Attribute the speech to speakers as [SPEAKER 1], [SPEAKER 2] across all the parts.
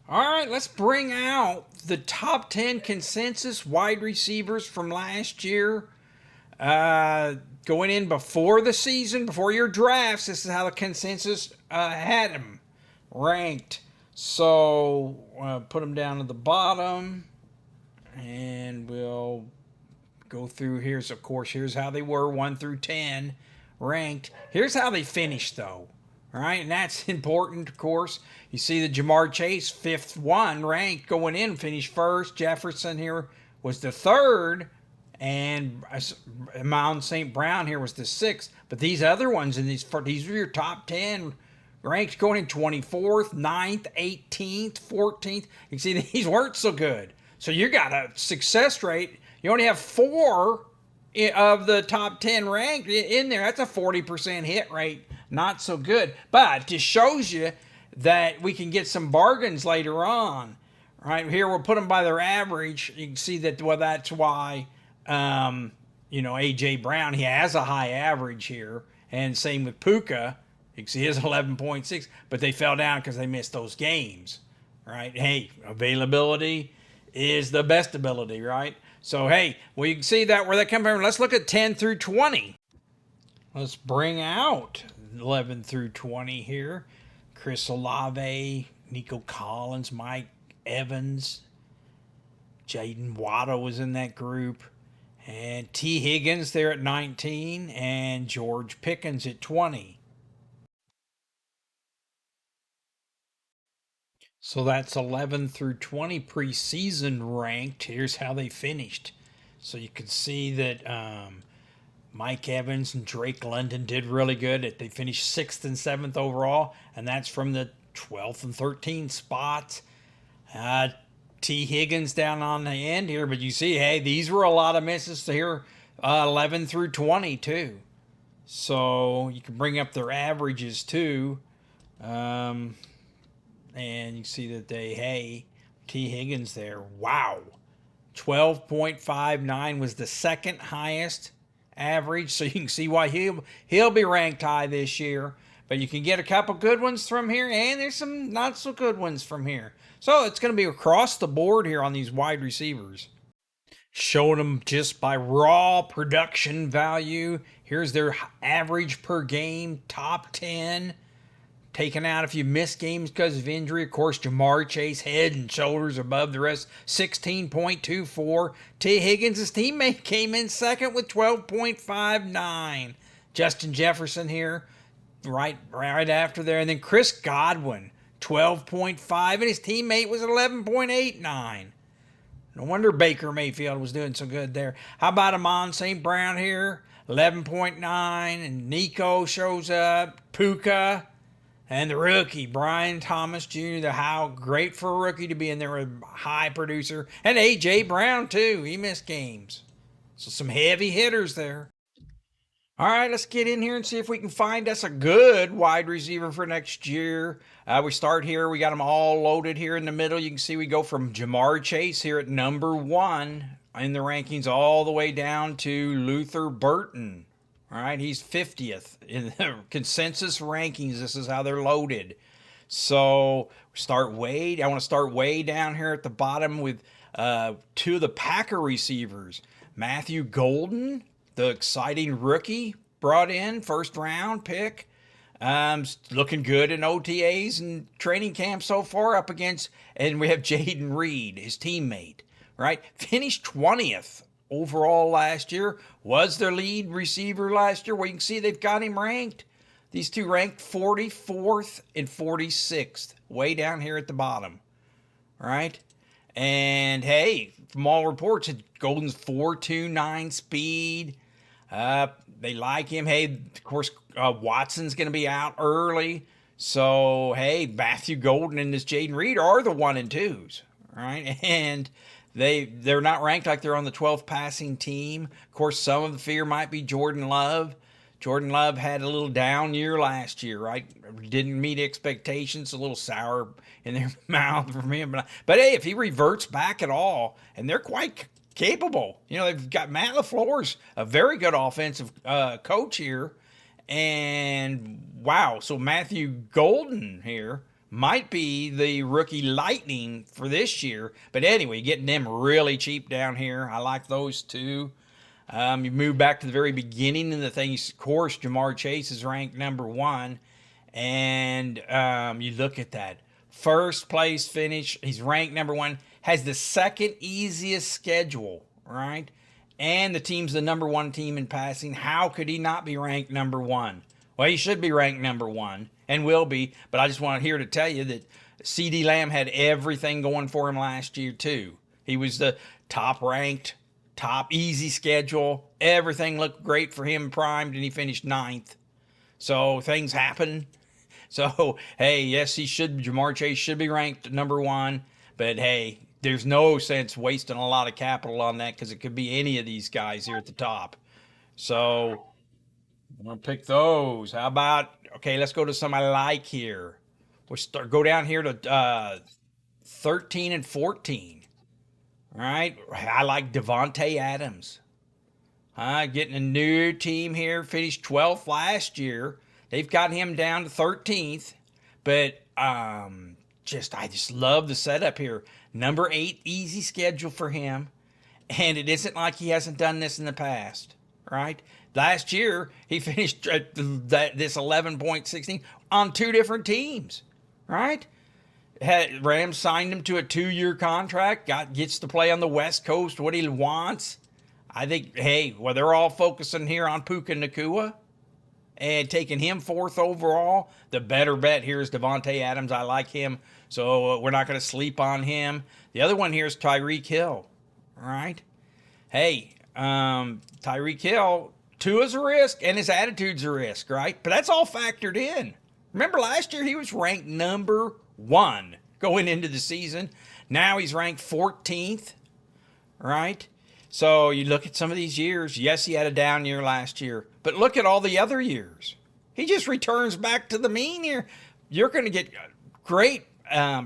[SPEAKER 1] All right, let's bring out the top 10 consensus wide receivers from last year. Uh, Going in before the season, before your drafts, this is how the consensus had them ranked. So put them down at the bottom, and we'll go through. Here's how they were 1 through 10 ranked. Here's how they finished, though. All right, and that's important, of course. You see the Jamar Chase, fifth one ranked going in, finished first. Jefferson here was the third, and Mount St. Brown here was the sixth. But these other ones, and these are your top 10 ranked going in 24th, 9th, 18th, 14th. You can see these weren't so good. So you got a success rate. You only have four of the top 10 ranked in there. That's a 40% hit rate. Not so good. But it just shows you that we can get some bargains later on. Right here, we'll put them by their average. You can see that, well, that's why, A.J. Brown, he has a high average here. And same with Puka. You can see his 11.6, but they fell down because they missed those games. Right? Hey, availability is the best ability, right? So, hey, well, you can see that where that comes from. Let's look at 10 through 20. Let's bring out 11 through 20 here. Chris Olave, Nico Collins, Mike Evans, Jaden Waddle was in that group, and T. Higgins there at 19, and George Pickens at 20. So that's 11 through 20 preseason ranked. Here's how they finished. So you can see that Mike Evans and Drake London did really good. They finished 6th and 7th overall, and that's from the 12th and 13th spots. Uh, T. Higgins down on the end here, but you see, hey, these were a lot of misses here, 11 through 20 too. So you can bring up their averages too. Um, and you see that T. Higgins there, wow, 12.59 was the second highest average. So you can see why he'll be ranked high this year. But you can get a couple good ones from here, and there's some not so good ones from here. So it's going to be across the board here on these wide receivers. Showing them just by raw production value. Here's their average per game, top 10. Taken out if you miss games because of injury. Of course, Jamar Chase, head and shoulders above the rest, 16.24. T. Higgins' teammate came in second with 12.59. Justin Jefferson here, right after there. And then Chris Godwin, 12.5, and his teammate was 11.89. No wonder Baker Mayfield was doing so good there. How about Amon St. Brown here? 11.9, and Nico shows up. Puka, and the rookie, Brian Thomas Jr., how great for a rookie to be in there, a high producer. And A.J. Brown, too. He missed games. So some heavy hitters there. All right, let's get in here and see if we can find us a good wide receiver for next year. We start here. We got them all loaded here in the middle. You can see we go from Jamar Chase here at number 1 in the rankings all the way down to Luther Burton. All right, he's 50th in the consensus rankings. This is how they're loaded. So I want to start way down here at the bottom with two of the Packer receivers. Matthew Golden, the exciting rookie brought in, first round pick. Looking good in OTAs and training camp so far up against, and we have Jaden Reed, his teammate, right? Finished 20th overall last year, was their lead receiver last year. Well, you can see they've got him ranked. These two ranked 44th and 46th, way down here at the bottom, right? And hey, from all reports, Golden's 4.29 speed. They like him. Hey, of course, Watson's going to be out early. So, hey, Matthew Golden and this Jaden Reed are the 1 and 2s, right? And they're not ranked like they're on the 12th passing team. Of course, some of the fear might be Jordan Love. Jordan Love had a little down year last year, right? Didn't meet expectations, a little sour in their mouth from him. But hey, if he reverts back at all, and they're quite capable. They've got Matt LaFleur's a very good offensive coach here. And wow, so Matthew Golden here might be the rookie Lightning for this year. But anyway, getting them really cheap down here. I like those two. You move back to the very beginning of the thing. Of course, Jamar Chase is ranked number one. And you look at that. First place finish. He's ranked number one. Has the second easiest schedule, right? And the team's the number one team in passing. How could he not be ranked number one? Well, he should be ranked number one and will be. But I just want here to tell you that CeeDee Lamb had everything going for him last year, too. He was the top ranked, top easy schedule. Everything looked great for him, primed, and he finished ninth. So things happen. So, hey, yes, Jamar Chase should be ranked number one. But, hey, there's no sense wasting a lot of capital on that because it could be any of these guys here at the top. So, I'm going to pick those. How about, okay, let's go to some I like here. Go down here to 13 and 14. All right. I like Davante Adams. Getting a new team here. Finished 12th last year. They've got him down to 13th. But I just love the setup here. Number 8 easy schedule for him. And it isn't like he hasn't done this in the past. Right? Last year, he finished at this 11.16 on 2 different teams. Right? Rams signed him to a 2-year contract. Gets to play on the West Coast, what he wants. I think, hey, well, they're all focusing here on Puka Nacua and taking him 4th overall. The better bet here is Davante Adams. I like him, so we're not going to sleep on him. The other one here is Tyreek Hill. All right? Hey, Tyreek Hill, Tua's a risk and his attitude's a risk, right? But that's all factored in. Remember last year he was ranked number 1 going into the season. Now he's ranked 14th, right? So you look at some of these years. Yes, he had a down year last year, but look at all the other years. He just returns back to the mean here. You're going to get great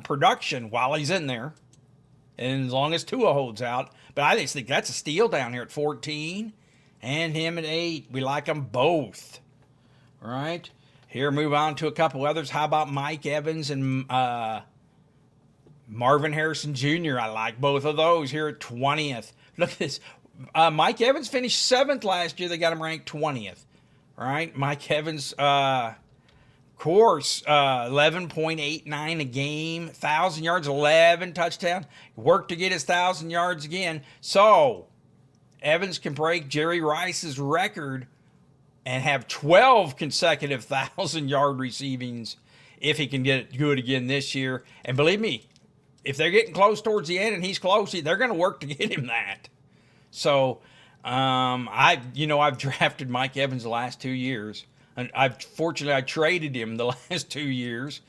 [SPEAKER 1] production while he's in there, and as long as Tua holds out. But I just think that's a steal down here at 14, and him at 8. We like them both, all right? Here, move on to a couple others. How about Mike Evans and Marvin Harrison Jr.? I like both of those here at 20th. Look at this. Mike Evans finished 7th last year. They got him ranked 20th. All right. Mike Evans, course, 11.89 a game, 1,000 yards, 11 touchdowns. Worked to get his 1,000 yards again. So, Evans can break Jerry Rice's record and have 12 consecutive 1,000-yard receivings if he can get it good again this year. And believe me, if they're getting close towards the end and he's close, they're going to work to get him that. So, I've drafted Mike Evans the last 2 years. And I traded him the last 2 years.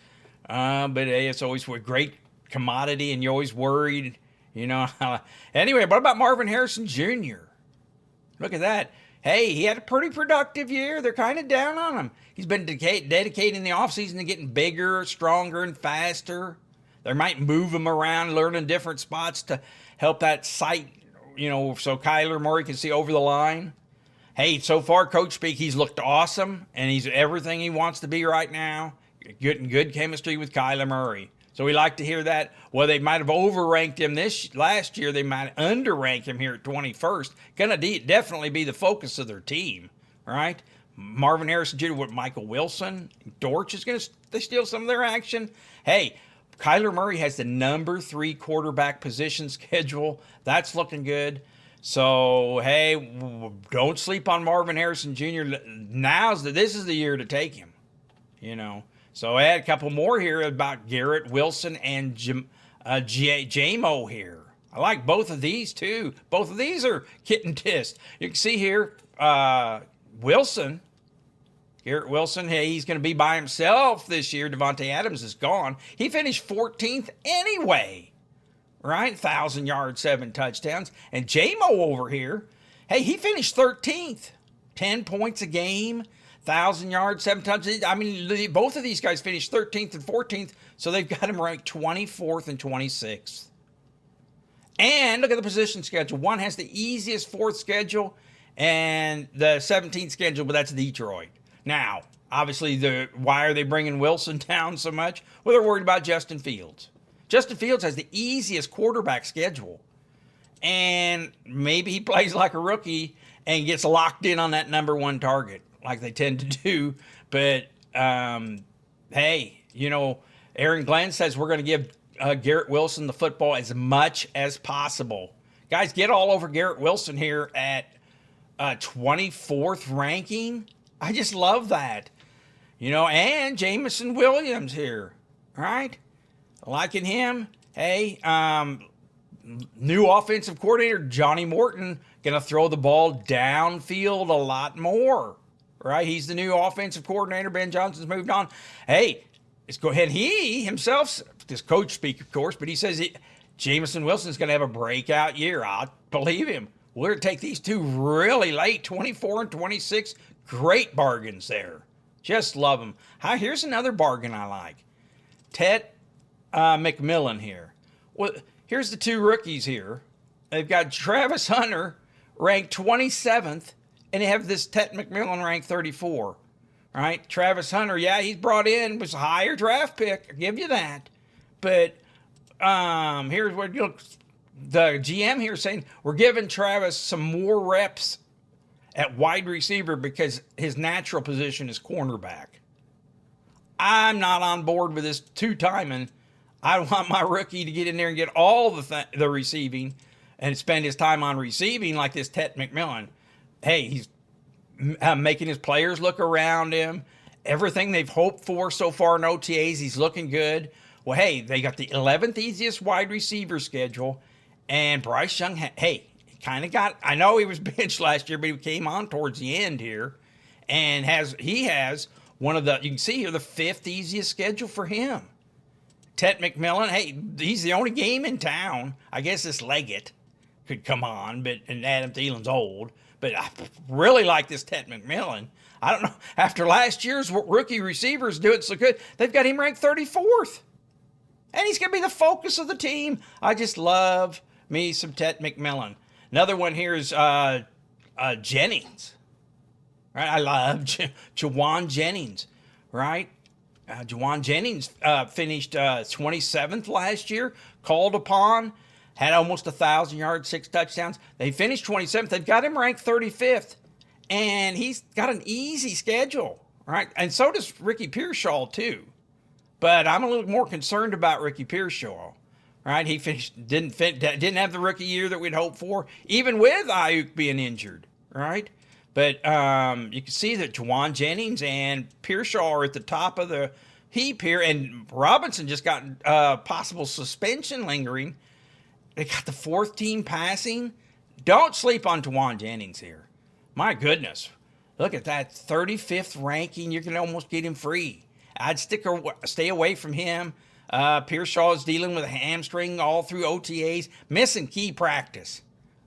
[SPEAKER 1] But hey, it's always a great commodity and you're always worried, Anyway, what about Marvin Harrison Jr.? Look at that. Hey, he had a pretty productive year. They're kind of down on him. He's been dedicating the offseason to getting bigger, stronger, and faster. They might move him around, learning different spots to help that sight, so Kyler Murray can see over the line. Hey, so far, Coach Speak, he's looked awesome, and he's everything he wants to be right now. Getting good chemistry with Kyler Murray. So we like to hear that. Well, they might have overranked him last year. They might underrank him here at 21st. Going to definitely be the focus of their team, right? Marvin Harrison Jr. with Michael Wilson. Dortch is going to steal some of their action. Hey, Kyler Murray has the number 3 quarterback position schedule. That's looking good. So, hey, don't sleep on Marvin Harrison Jr. This is the year to take him, So I had a couple more here about Garrett Wilson and J-Mo here. I like both of these, too. Both of these are kitten tissed. You can see here, Garrett Wilson, hey, he's going to be by himself this year. Davante Adams is gone. He finished 14th anyway, right? 1,000 yards, 7 touchdowns. And J-Mo over here, hey, he finished 13th. 10 points a game, 1,000 yards, 7 touchdowns. I mean, both of these guys finished 13th and 14th, so they've got him ranked 24th and 26th. And look at the position schedule. One has the easiest 4th schedule and the 17th schedule, but that's Detroit. Now, Obviously, why are they bringing Wilson down so much? Well, they're worried about Justin Fields. Justin Fields has the easiest quarterback schedule. And maybe he plays like a rookie and gets locked in on that number one target like they tend to do. But, hey, Aaron Glenn says we're going to give Garrett Wilson the football as much as possible. Guys, get all over Garrett Wilson here at 24th ranking. I just love that. And Jameson Williams here. All right? Liking him. Hey, new offensive coordinator, Johnny Morton, going to throw the ball downfield a lot more. Right? He's the new offensive coordinator. Ben Johnson's moved on. Hey, let's go ahead. He himself, this coach speak, of course, but he says Jameson Wilson's going to have a breakout year. I believe him. We're going to take these two really late, 24 and 26. Great bargains there. Just love them. Here's another bargain I like. Ted McMillan here. Well, here's the two rookies here. They've got Travis Hunter ranked 27th, and they have this Ted McMillan ranked 34. Right? Travis Hunter, yeah, he's brought in, was a higher draft pick. I'll give you that. But here's what the GM here saying, we're giving Travis some more reps at wide receiver because his natural position is cornerback. I'm not on board with this two-timing. I want my rookie to get in there and get all the receiving and spend his time on receiving like this Ted McMillan. Hey, he's making his players look around him. Everything they've hoped for so far in OTAs, he's looking good. Well, hey, they got the 11th easiest wide receiver schedule. And Bryce Young, kind of I know he was benched last year, but he came on towards the end here. And he has one of you can see here, the 5th easiest schedule for him. Ted McMillan, hey, he's the only game in town. I guess this Leggett could come on, and Adam Thielen's old. But I really like this Ted McMillan. I don't know. After last year's rookie receivers doing so good, they've got him ranked 34th. And he's going to be the focus of the team. I just love me some Ted McMillan. Another one here is Jennings. Right? I love Jawan Jennings. Right? Jawan Jennings finished 27th last year, called upon, had almost 1,000 yards, 6 touchdowns. They finished 27th. They've got him ranked 35th, and he's got an easy schedule, right? And so does Ricky Pearsall, too. But I'm a little more concerned about Ricky Pearsall, right? He didn't have the rookie year that we'd hoped for, even with Ayuk being injured, right? But you can see that Jawan Jennings and Pearsall are at the top of the heap here, and Robinson just got possible suspension lingering. They got the 4th team passing. Don't sleep on Jawan Jennings here. My goodness. Look at that 35th ranking. You can almost get him free. I'd stay away from him. Pearsall is dealing with a hamstring all through OTAs, missing key practice.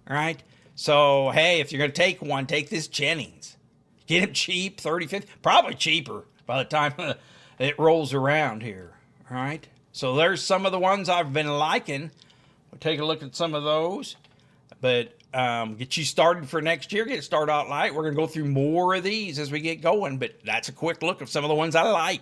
[SPEAKER 1] All right? So, hey, if you're going to take one, take this Jennings. Get him cheap, 35th. Probably cheaper by the time it rolls around here. All right? So there's some of the ones I've been liking. We'll take a look at some of those. But get you started for next year. Get started out light. We're going to go through more of these as we get going. But that's a quick look of some of the ones I like.